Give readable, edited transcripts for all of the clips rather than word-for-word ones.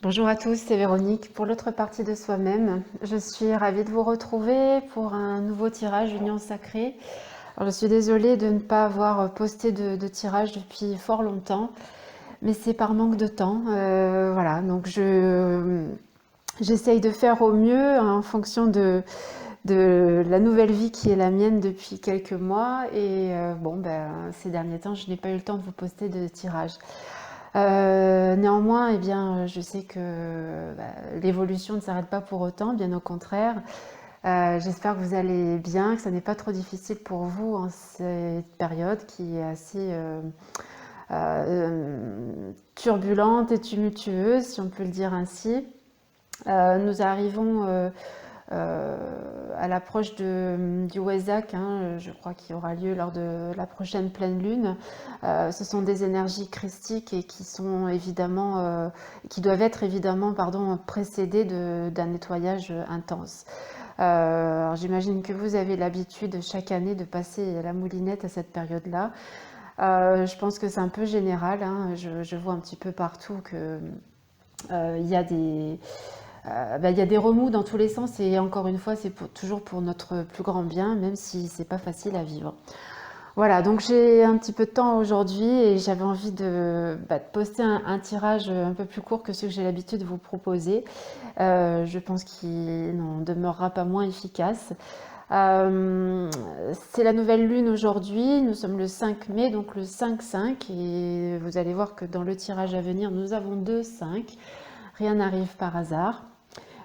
Bonjour à tous, c'est Véronique pour l'autre partie de soi-même. Je suis ravie de vous retrouver pour un nouveau tirage Union Sacrée. Alors, je suis désolée de ne pas avoir posté de tirage depuis fort longtemps, mais c'est par manque de temps. Voilà, donc j'essaye de faire au mieux en fonction de la nouvelle vie qui est la mienne depuis quelques mois. Et ces derniers temps, je n'ai pas eu le temps de vous poster de tirage. Néanmoins, eh bien, je sais que l'évolution ne s'arrête pas pour autant, bien au contraire. J'espère que vous allez bien, que ça n'est pas trop difficile pour vous en cette période qui est assez turbulente et tumultueuse, si on peut le dire ainsi. Nous arrivons à l'approche du Wesak, je crois qu'il aura lieu lors de la prochaine pleine lune. Ce sont des énergies christiques et qui sont évidemment, qui doivent être évidemment, précédées d'un nettoyage intense. Alors j'imagine que vous avez l'habitude chaque année de passer la moulinette à cette période-là. Je pense que c'est un peu général, je vois un petit peu partout que il y a des remous dans tous les sens et encore une fois, c'est toujours pour notre plus grand bien, même si c'est pas facile à vivre. Voilà, donc j'ai un petit peu de temps aujourd'hui et j'avais envie de poster un tirage un peu plus court que ce que j'ai l'habitude de vous proposer. Je pense qu'il n'en demeurera pas moins efficace. C'est la nouvelle lune aujourd'hui, nous sommes le 5 mai, donc le 5-5, et vous allez voir que dans le tirage à venir, nous avons 2-5. Rien n'arrive par hasard.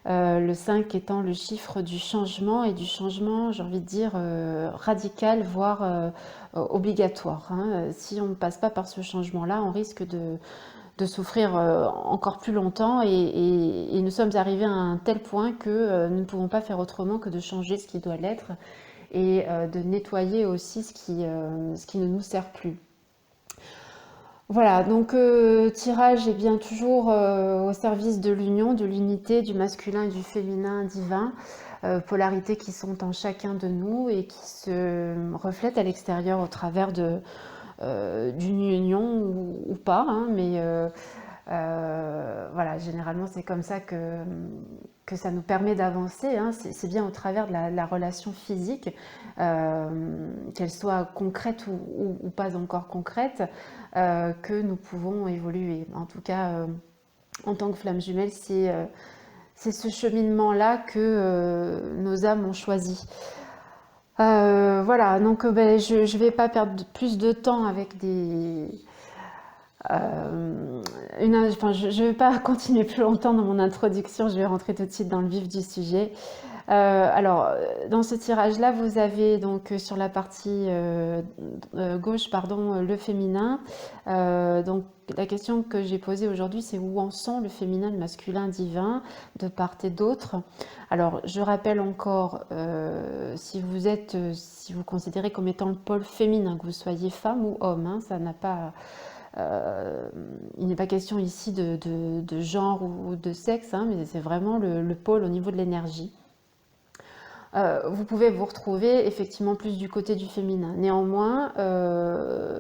Le 5 étant le chiffre du changement, et du changement, j'ai envie de dire, radical, voire obligatoire. Si on ne passe pas par ce changement-là, on risque de souffrir encore plus longtemps, et nous sommes arrivés à un tel point que nous ne pouvons pas faire autrement que de changer ce qui doit l'être et de nettoyer aussi ce qui ne nous sert plus. Voilà, donc tirage est bien toujours au service de l'union, de l'unité, du masculin et du féminin divin, polarités qui sont en chacun de nous et qui se reflètent à l'extérieur au travers d'une union ou pas, mais voilà, généralement c'est comme ça que ça nous permet d'avancer, c'est bien au travers de la relation physique, qu'elle soit concrète ou pas encore concrète, que nous pouvons évoluer. En tout cas, en tant que flamme jumelle, c'est ce cheminement-là que nos âmes ont choisi. Voilà, donc je ne vais pas perdre plus de temps avec je ne vais pas continuer plus longtemps dans mon introduction, je vais rentrer tout de suite dans le vif du sujet. Alors, dans ce tirage-là, vous avez donc sur la partie gauche, le féminin. Donc, la question que j'ai posée aujourd'hui, c'est où en sont le féminin et le masculin divin de part et d'autre. Alors, je rappelle encore, si vous considérez comme étant le pôle féminin, que vous soyez femme ou homme, ça n'a pas... il n'est pas question ici de genre ou de sexe, mais c'est vraiment le pôle au niveau de l'énergie. Vous pouvez vous retrouver effectivement plus du côté du féminin. Néanmoins,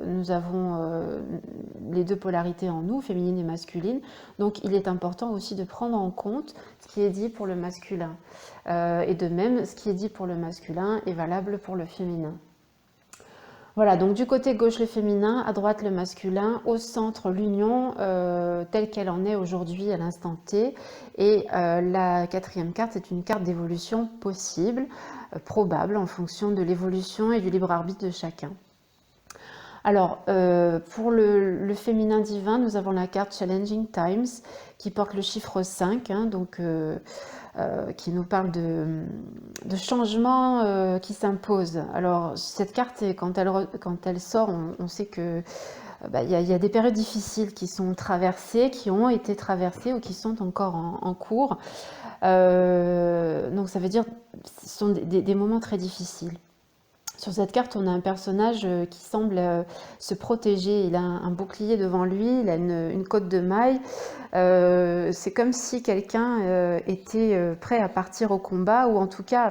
nous avons les deux polarités en nous, féminine et masculine. Donc il est important aussi de prendre en compte ce qui est dit pour le masculin. Et de même, ce qui est dit pour le masculin est valable pour le féminin. Voilà, donc du côté gauche le féminin, à droite le masculin, au centre l'union telle qu'elle en est aujourd'hui à l'instant T. Et la quatrième carte est une carte d'évolution possible, probable en fonction de l'évolution et du libre arbitre de chacun. Alors, pour le féminin divin, nous avons la carte Challenging Times qui porte le chiffre 5, qui nous parle de changements qui s'imposent. Alors, cette carte, quand elle sort, on sait que y a des périodes difficiles qui sont traversées, qui ont été traversées ou qui sont encore en cours. Donc, ça veut dire que ce sont des moments très difficiles. Sur cette carte, on a un personnage qui semble se protéger. Il a un bouclier devant lui, il a une cotte de maille. C'est comme si quelqu'un était prêt à partir au combat, ou en tout cas,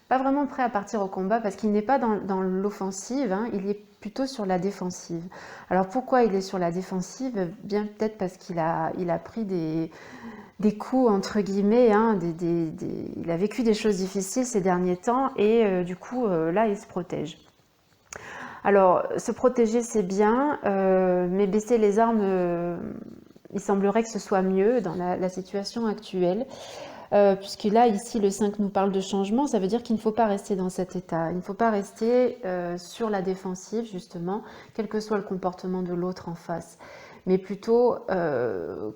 pas vraiment prêt à partir au combat parce qu'il n'est pas dans l'offensive, hein, il est plutôt sur la défensive. Alors pourquoi il est sur la défensive? Bien peut-être parce qu'il a pris des coups entre guillemets, hein, il a vécu des choses difficiles ces derniers temps et du coup là il se protège. Alors se protéger c'est bien, mais baisser les armes, il semblerait que ce soit mieux dans la situation actuelle. Puisque là, ici, le 5 nous parle de changement, ça veut dire qu'il ne faut pas rester dans cet état. Il ne faut pas rester sur la défensive, justement, quel que soit le comportement de l'autre en face. Mais plutôt,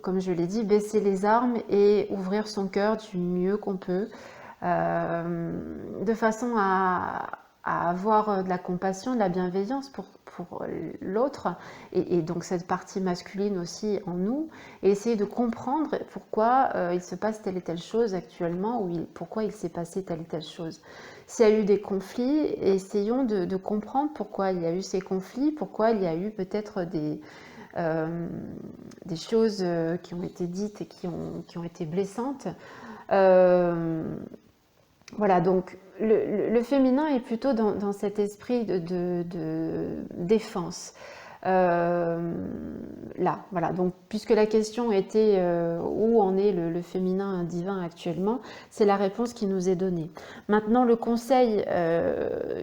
comme je l'ai dit, baisser les armes et ouvrir son cœur du mieux qu'on peut, de façon à avoir de la compassion, de la bienveillance pour l'autre, et donc cette partie masculine aussi en nous, et essayer de comprendre pourquoi il se passe telle et telle chose actuellement, ou pourquoi il s'est passé telle et telle chose. S'il y a eu des conflits, essayons de comprendre pourquoi il y a eu ces conflits, pourquoi il y a eu peut-être des choses qui ont été dites et qui ont été blessantes. Voilà, donc le féminin est plutôt dans cet esprit de défense. Là, voilà, donc puisque la question était où en est le féminin divin actuellement, c'est la réponse qui nous est donnée. Maintenant, le conseil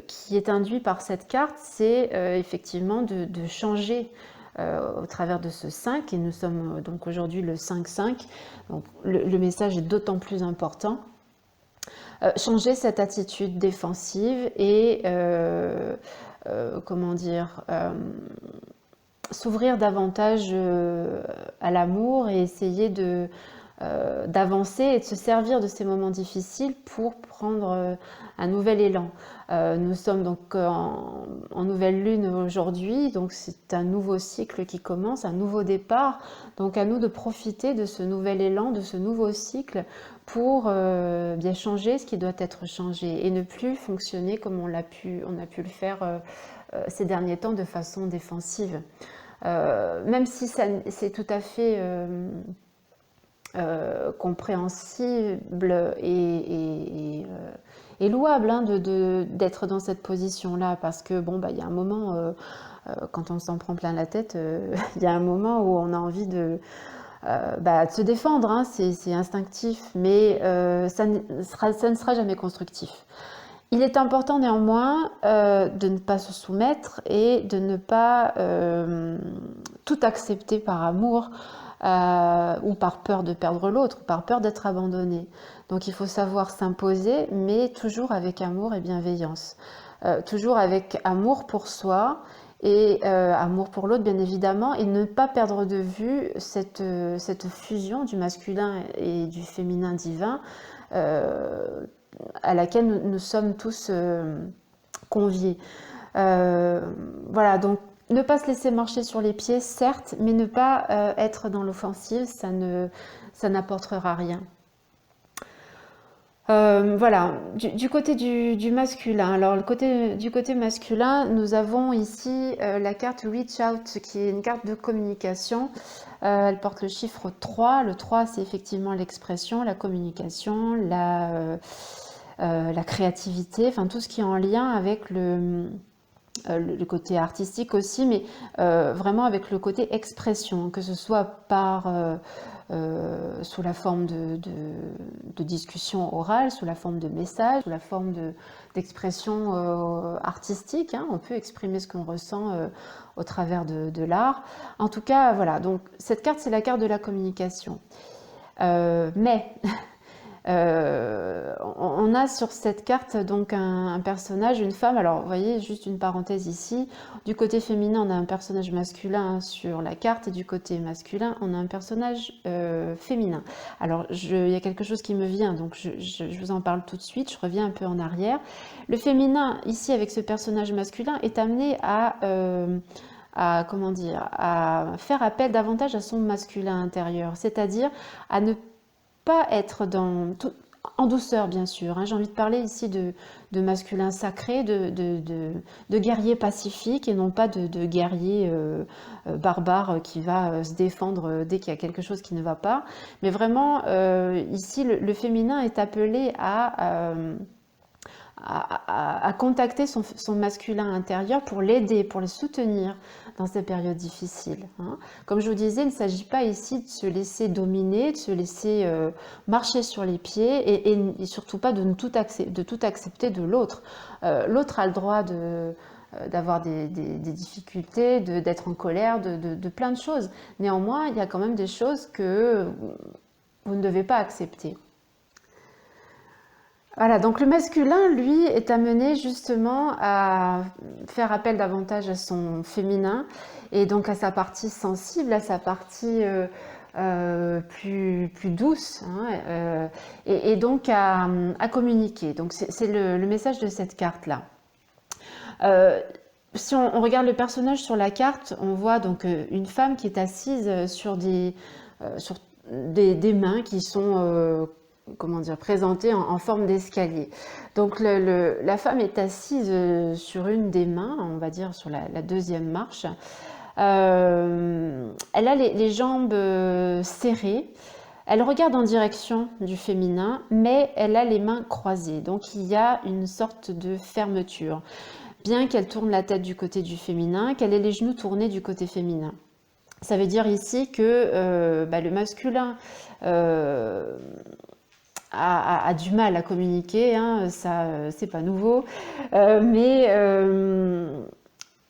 qui est induit par cette carte, c'est effectivement de changer au travers de ce 5, et nous sommes donc aujourd'hui le 5-5, donc le message est d'autant plus important. Changer cette attitude défensive et comment dire, s'ouvrir davantage à l'amour et essayer d'avancer et de se servir de ces moments difficiles pour prendre un nouvel élan. Nous sommes donc en nouvelle lune aujourd'hui, donc c'est un nouveau cycle qui commence, un nouveau départ. Donc à nous de profiter de ce nouvel élan, de ce nouveau cycle pour bien changer ce qui doit être changé et ne plus fonctionner comme on a pu le faire ces derniers temps de façon défensive. Même si c'est tout à fait compréhensible et louable hein, d'être dans cette position-là, parce que bon, il y a un moment, quand on s'en prend plein la tête, il y a un moment où on a envie de se défendre, hein, c'est instinctif, mais ça ne sera jamais constructif. Il est important néanmoins de ne pas se soumettre et de ne pas tout accepter par amour ou par peur de perdre l'autre, par peur d'être abandonné. Donc il faut savoir s'imposer, mais toujours avec amour et bienveillance. Toujours avec amour pour soi et amour pour l'autre bien évidemment, et ne pas perdre de vue cette fusion du masculin et du féminin divin à laquelle nous sommes tous conviés. Voilà, donc ne pas se laisser marcher sur les pieds, certes, mais ne pas être dans l'offensive, ça n'apportera rien. Voilà, du côté du masculin. Alors, du côté masculin, nous avons ici la carte Reach Out, qui est une carte de communication. Elle porte le chiffre 3. Le 3, c'est effectivement l'expression, la communication, la créativité, enfin tout ce qui est en lien avec le côté artistique aussi, mais vraiment avec le côté expression, que ce soit sous la forme de discussion orale, sous la forme de message, sous la forme d'expression artistique, hein. On peut exprimer ce qu'on ressent au travers de l'art. En tout cas, voilà, donc cette carte, c'est la carte de la communication. Mais on a sur cette carte donc un personnage, une femme. Alors vous voyez, juste une parenthèse ici, du côté féminin on a un personnage masculin sur la carte, et du côté masculin on a un personnage féminin. Alors il y a quelque chose qui me vient, donc je vous en parle tout de suite, je reviens un peu en arrière. Le féminin ici avec ce personnage masculin est amené à comment dire, à faire appel davantage à son masculin intérieur, c'est-à-dire à ne pas être en douceur bien sûr, hein. J'ai envie de parler ici de masculin sacré, de guerrier pacifique, et non pas de guerrier barbare qui va se défendre dès qu'il y a quelque chose qui ne va pas. Mais vraiment, ici, le féminin est appelé à à contacter son masculin intérieur pour l'aider, pour le soutenir dans ces périodes difficiles. Hein. Comme je vous disais, il ne s'agit pas ici de se laisser dominer, de se laisser marcher sur les pieds et surtout pas de tout accepter de l'autre. L'autre a le droit d'avoir des difficultés, d'être en colère, de plein de choses. Néanmoins, il y a quand même des choses que vous ne devez pas accepter. Voilà, donc le masculin, lui, est amené justement à faire appel davantage à son féminin et donc à sa partie sensible, à sa partie plus douce, hein, et donc à communiquer. Donc c'est le message de cette carte-là. Si on regarde le personnage sur la carte, on voit donc une femme qui est assise sur des mains qui sont comment dire, présentées en forme d'escalier. Donc la femme est assise sur une des mains, on va dire sur la deuxième marche. Elle a les jambes serrées. Elle regarde en direction du féminin, mais elle a les mains croisées. Donc il y a une sorte de fermeture. Bien qu'elle tourne la tête du côté du féminin, qu'elle ait les genoux tournés du côté féminin. Ça veut dire ici que le masculin a du mal à communiquer, hein, ça c'est pas nouveau, mais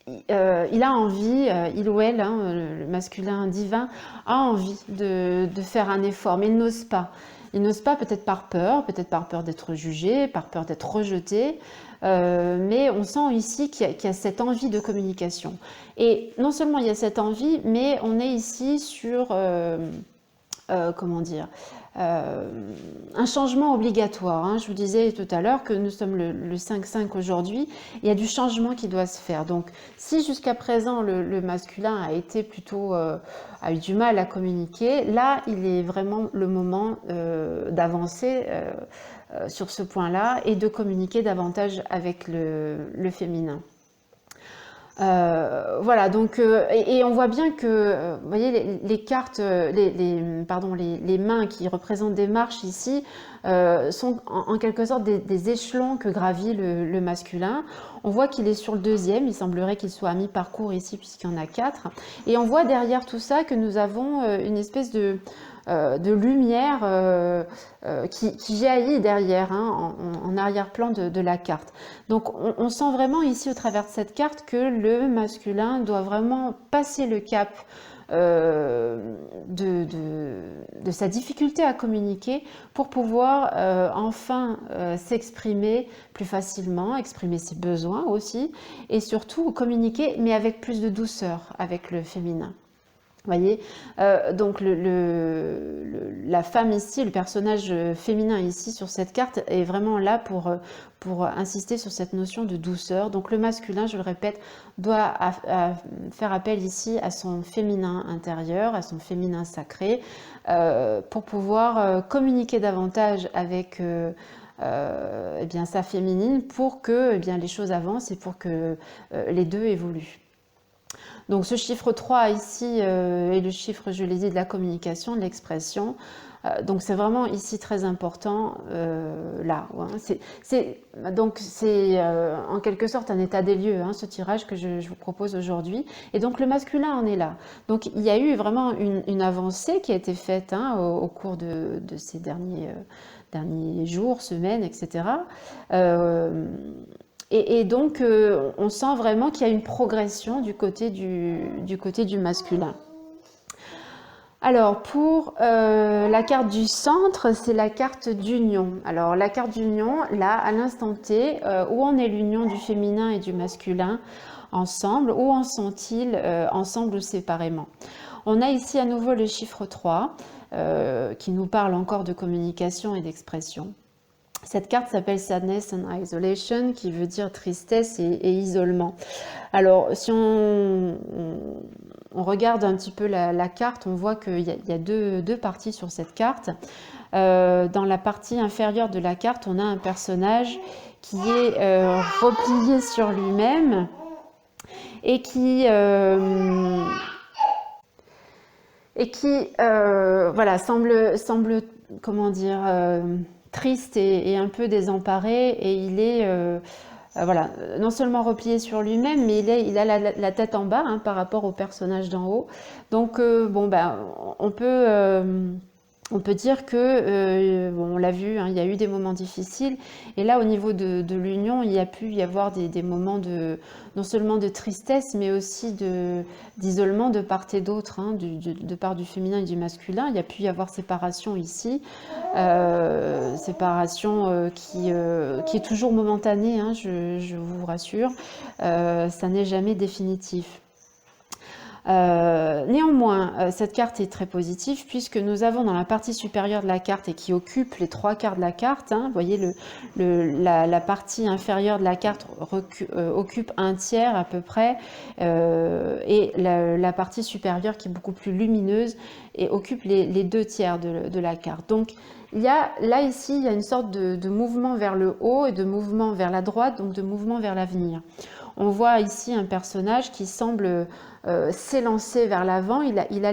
il a envie, il ou elle, hein, le masculin divin, a envie de faire un effort, mais il n'ose pas. Il n'ose pas, peut-être par peur d'être jugé, par peur d'être rejeté, mais on sent ici qu'il y a cette envie de communication. Et non seulement il y a cette envie, mais on est ici sur, comment dire, un changement obligatoire. Hein. Je vous disais tout à l'heure que nous sommes le 5-5 aujourd'hui. Il y a du changement qui doit se faire. Donc, si jusqu'à présent le masculin a été plutôt a eu du mal à communiquer, là, il est vraiment le moment d'avancer sur ce point-là et de communiquer davantage avec le féminin. Voilà, donc, et on voit bien que, vous voyez, les cartes, les mains qui représentent des marches ici, sont en quelque sorte des échelons que gravit le masculin. On voit qu'il est sur le deuxième, il semblerait qu'il soit à mi-parcours ici puisqu'il y en a 4. Et on voit derrière tout ça que nous avons une espèce de lumière qui jaillit derrière, hein, en arrière-plan de la carte. Donc on sent vraiment ici au travers de cette carte que le masculin doit vraiment passer le cap de sa difficulté à communiquer pour pouvoir enfin s'exprimer plus facilement, exprimer ses besoins aussi, et surtout communiquer, mais avec plus de douceur avec le féminin. Vous voyez, donc la femme ici, le personnage féminin ici sur cette carte est vraiment là pour insister sur cette notion de douceur. Donc le masculin, je le répète, doit faire appel ici à son féminin intérieur, à son féminin sacré, pour pouvoir communiquer davantage avec eh bien, sa féminine pour que eh bien, les choses avancent et pour que les deux évoluent. Donc ce chiffre 3 ici est le chiffre, je l'ai dit, de la communication, de l'expression. Donc c'est vraiment ici très important, là. Hein. Donc c'est en quelque sorte un état des lieux, hein, ce tirage que je vous propose aujourd'hui. Et donc le masculin en est là. Donc il y a eu vraiment une avancée qui a été faite, hein, au cours de ces derniers jours, semaines, etc. Et donc, on sent vraiment qu'il y a une progression du côté du masculin. Alors, pour la carte du centre, c'est la carte d'union. Alors, la carte d'union, là, à l'instant T, où en est l'union du féminin et du masculin ensemble? Où en sont-ils ensemble ou séparément? On a ici à nouveau le chiffre 3, qui nous parle encore de communication et d'expression. Cette carte s'appelle Sadness and Isolation, qui veut dire tristesse et isolement. Alors, si on regarde un petit peu la carte, on voit qu'il y a deux parties sur cette carte. Dans la partie inférieure de la carte, on a un personnage qui est replié sur lui-même et qui voilà, semble comment dire, triste et un peu désemparé, et il est voilà, non seulement replié sur lui-même, mais il a la tête en bas, hein, par rapport au personnage d'en haut. Donc bon, ben, on peut, on peut dire que, bon, on l'a vu, hein, il y a eu des moments difficiles, et là au niveau de l'union, il y a pu y avoir des moments non seulement de tristesse, mais aussi d'isolement de part et d'autre, hein, de part du féminin et du masculin. Il y a pu y avoir séparation ici, séparation qui est toujours momentanée, hein, je vous rassure, ça n'est jamais définitif. Néanmoins, cette carte est très positive puisque nous avons dans la partie supérieure de la carte, et qui occupe les 3/4 de la carte, hein, vous voyez la partie inférieure de la carte occupe 1/3 à peu près, et la partie supérieure qui est beaucoup plus lumineuse et occupe les 2/3 de la carte. Donc il y a là ici, il y a une sorte de mouvement vers le haut et de mouvement vers la droite, donc de mouvement vers l'avenir. On voit ici un personnage qui semble s'élancer vers l'avant. Il a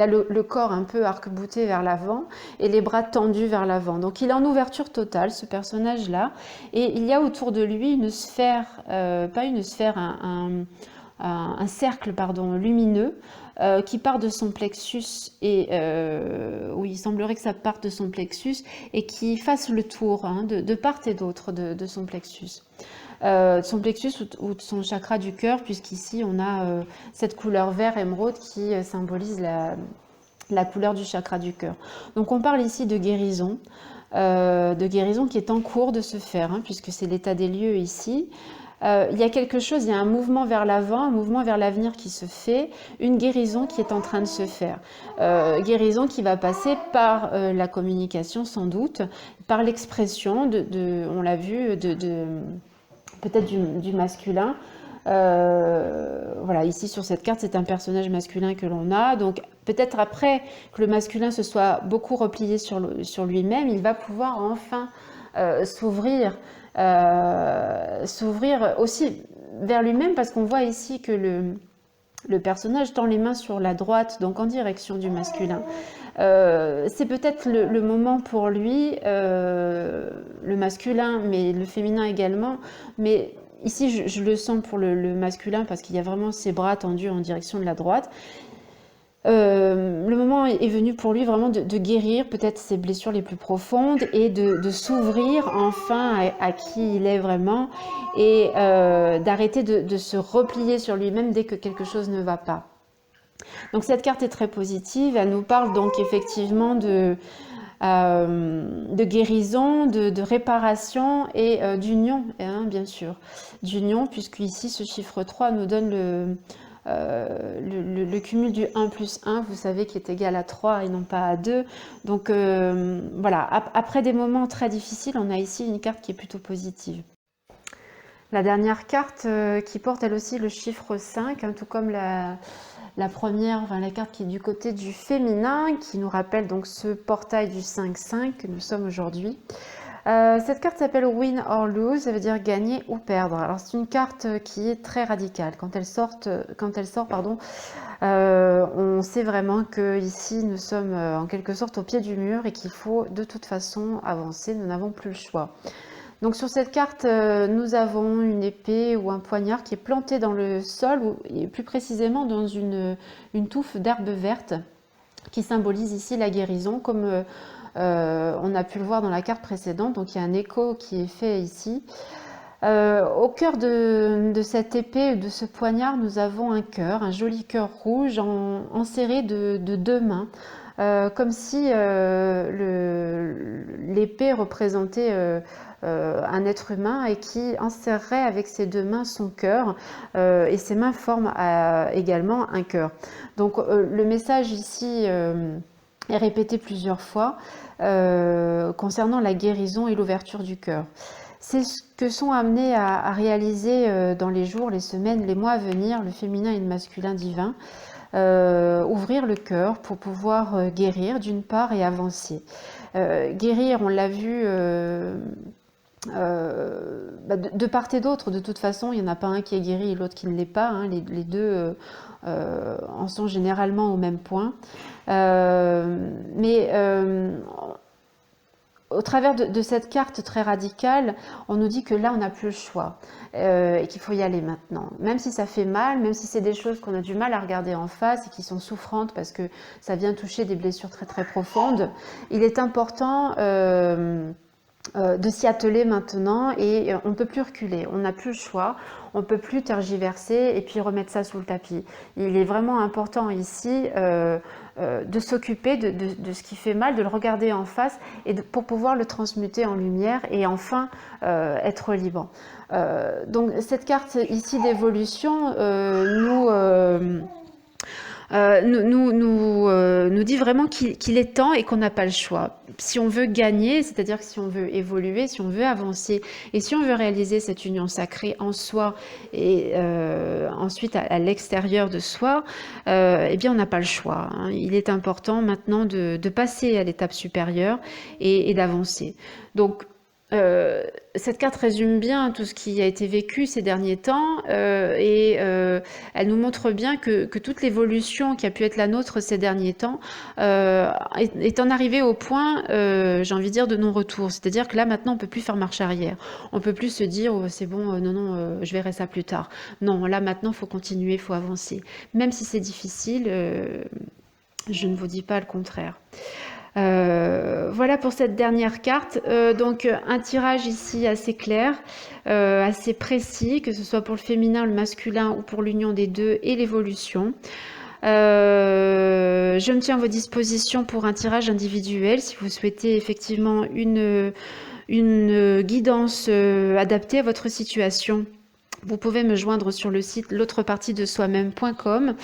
le corps un peu arc-bouté vers l'avant et les bras tendus vers l'avant. Donc il est en ouverture totale, ce personnage-là. Et il y a autour de lui une sphère, pas une sphère, un cercle, pardon, lumineux, qui part de son plexus, et oui, il semblerait que ça parte de son plexus et qui fasse le tour, hein, de part et d'autre de son plexus. Son plexus ou de son chakra du cœur, puisqu'ici on a cette couleur vert émeraude qui symbolise la couleur du chakra du cœur. Donc on parle ici de guérison qui est en cours de se faire, hein, puisque c'est l'état des lieux ici. Il y a quelque chose, il y a un mouvement vers l'avant, un mouvement vers l'avenir qui se fait, une guérison qui est en train de se faire. Guérison qui va passer par la communication sans doute, par l'expression on l'a vu, peut-être du masculin. Voilà, ici sur cette carte, c'est un personnage masculin que l'on a. Donc peut-être après que le masculin se soit beaucoup replié sur lui-même, il va pouvoir enfin s'ouvrir aussi vers lui-même, parce qu'on voit ici que le personnage tend les mains sur la droite, donc en direction du masculin. C'est peut-être le moment pour lui, le masculin, mais le féminin également. Mais ici, je le sens pour le masculin, parce qu'il y a vraiment ses bras tendus en direction de la droite. Le moment est venu pour lui vraiment de guérir peut-être ses blessures les plus profondes, et de s'ouvrir enfin à qui il est vraiment, et d'arrêter de se replier sur lui-même dès que quelque chose ne va pas. Donc cette carte est très positive, elle nous parle donc effectivement de guérison, de réparation et d'union, hein, bien sûr. D'union, puisque ici ce chiffre 3 nous donne le cumul du 1 plus 1, vous savez, qui est égal à 3 et non pas à 2. Donc voilà, après des moments très difficiles, on a ici une carte qui est plutôt positive. La dernière carte qui porte elle aussi le chiffre 5, hein, tout comme la première, enfin, la carte qui est du côté du féminin, qui nous rappelle donc ce portail du 5-5 que nous sommes aujourd'hui. Cette carte s'appelle Win or Lose, ça veut dire gagner ou perdre. Alors c'est une carte qui est très radicale. Quand elle sort, on sait vraiment que ici nous sommes en quelque sorte au pied du mur, et qu'il faut de toute façon avancer, nous n'avons plus le choix. Donc sur cette carte, nous avons une épée ou un poignard qui est planté dans le sol, et plus précisément dans une touffe d'herbe verte, qui symbolise ici la guérison, comme on a pu le voir dans la carte précédente. Donc il y a un écho qui est fait ici. Au cœur de cette épée, de ce poignard, nous avons un cœur, un joli cœur rouge enserré de 2 mains, comme si l'épée représentait un être humain, et qui enserrerait avec ses 2 mains son cœur, et ses mains forment également un cœur. Donc le message ici est répété plusieurs fois concernant la guérison et l'ouverture du cœur. C'est ce que sont amenés à réaliser dans les jours, les semaines, les mois à venir, le féminin et le masculin divin. Ouvrir le cœur pour pouvoir guérir d'une part et avancer. Guérir, on l'a vu, de part et d'autre. De toute façon, il n'y en a pas un qui est guéri et l'autre qui ne l'est pas, hein. Les deux en sont généralement au même point. Mais au travers de cette carte très radicale, on nous dit que là, on n'a plus le choix et qu'il faut y aller maintenant. Même si ça fait mal, même si c'est des choses qu'on a du mal à regarder en face et qui sont souffrantes parce que ça vient toucher des blessures très très profondes, il est important de s'y atteler maintenant et on ne peut plus reculer, on n'a plus le choix, on ne peut plus tergiverser et puis remettre ça sous le tapis. Il est vraiment important ici de s'occuper de ce qui fait mal, de le regarder en face et pour pouvoir le transmuter en lumière et enfin être libre. Donc cette carte ici d'évolution nous dit vraiment qu'il est temps et qu'on n'a pas le choix. Si on veut gagner, c'est-à-dire que si on veut évoluer, si on veut avancer et si on veut réaliser cette union sacrée en soi et ensuite à l'extérieur de soi, eh bien on n'a pas le choix. Hein. Il est important maintenant de passer à l'étape supérieure et d'avancer. Donc cette carte résume bien tout ce qui a été vécu ces derniers temps et elle nous montre bien que toute l'évolution qui a pu être la nôtre ces derniers temps est en arrivée au point, j'ai envie de dire, de non-retour. C'est-à-dire que là, maintenant, on ne peut plus faire marche arrière. On ne peut plus se dire, oh, c'est bon, non, je verrai ça plus tard. Non, là, maintenant, il faut continuer, il faut avancer. Même si c'est difficile, je ne vous dis pas le contraire. Voilà pour cette dernière carte. Donc un tirage ici assez clair, assez précis, que ce soit pour le féminin, le masculin ou pour l'union des deux et l'évolution. Je me tiens à vos dispositions pour un tirage individuel si vous souhaitez effectivement une guidance adaptée à votre situation. Vous pouvez me joindre sur le site l'autrepartidesoi-même.com.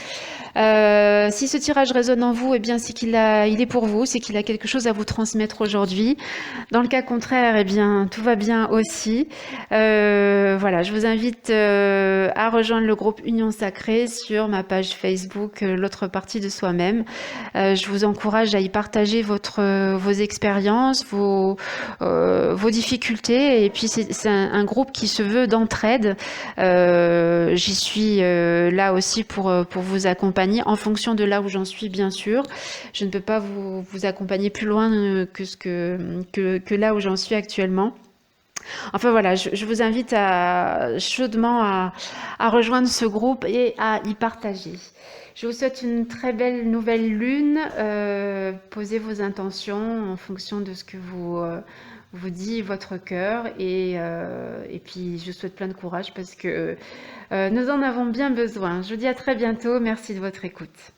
Si ce tirage résonne en vous, eh bien c'est il est pour vous, c'est qu'il a quelque chose à vous transmettre aujourd'hui. Dans le cas contraire, eh bien tout va bien aussi. Voilà, je vous invite à rejoindre le groupe Union Sacrée sur ma page Facebook, l'autre partie de soi-même. Je vous encourage à y partager vos expériences, vos difficultés. Et puis c'est un groupe qui se veut d'entraide. J'y suis là aussi pour vous accompagner en fonction de là où j'en suis, bien sûr. Je ne peux pas vous accompagner plus loin que là où j'en suis actuellement. Enfin voilà, je vous invite chaudement à rejoindre ce groupe et à y partager. Je vous souhaite une très belle nouvelle lune. Posez vos intentions en fonction de ce que vous dit votre cœur et puis je vous souhaite plein de courage parce que nous en avons bien besoin. Je vous dis à très bientôt. Merci de votre écoute.